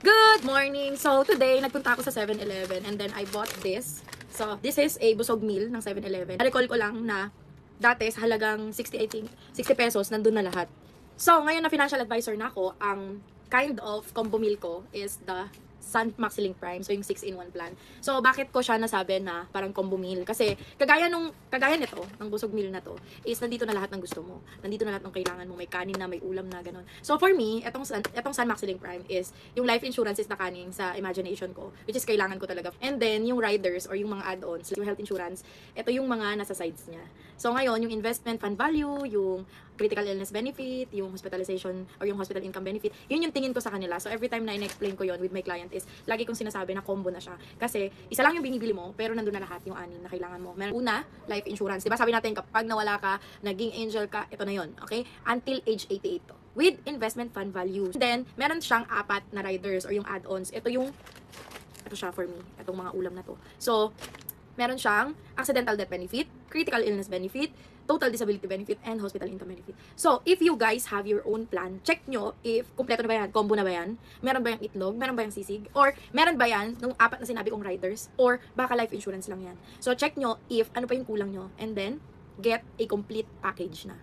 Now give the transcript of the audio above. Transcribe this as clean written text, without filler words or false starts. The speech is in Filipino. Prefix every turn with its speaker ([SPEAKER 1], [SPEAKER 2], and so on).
[SPEAKER 1] Good morning! So, today, nagpunta ako sa 7-Eleven and then I bought this. So, this is a busog meal ng 7-Eleven. Recall ko lang na dati sa halagang 60, I think, 60 pesos, nandun na lahat. So, ngayon na financial advisor na ako, ang kind of combo meal ko is the Sun Maxilink Prime. So, yung 6-in-1 plan. So, bakit ko siya nasabi na parang combo meal? Kasi, kagaya nito, ng busog meal na to, is nandito na lahat ng gusto mo. Nandito na lahat ng kailangan mo. May kanin na, may ulam na, ganun. So, for me, etong Sun Maxilink Prime is, yung life insurance is nakaning sa imagination ko, which is kailangan ko talaga. And then, yung riders or yung mga add-ons, yung health insurance, ito yung mga nasa sides niya. So, ngayon, yung investment fund value, yung critical illness benefit, yung hospitalization or yung hospital income benefit, yun yung tingin ko sa kanila. So, every time na in-explain ko yun with my client is, lagi kong sinasabi na combo na siya. Kasi, isa lang yung binibili mo, pero nandun na lahat yung anim na kailangan mo. Meron una, life insurance. Diba sabi natin, kapag nawala ka, naging angel ka, ito na yun. Okay? Until age 88 to. With investment fund value. Then, meron siyang 4 na riders or yung add-ons. Ito siya for me. Itong mga ulam na to. So, meron siyang accidental death benefit, critical illness benefit, total disability benefit, and hospital income benefit. So, if you guys have your own plan, check nyo if kumpleto na ba yan, combo na ba yan, meron ba yung itlog, meron ba yung sisig, or meron ba yan nung 4 na sinabi kong riders, or baka life insurance lang yan. So, check nyo if ano pa yung kulang nyo, and then, get a complete package na.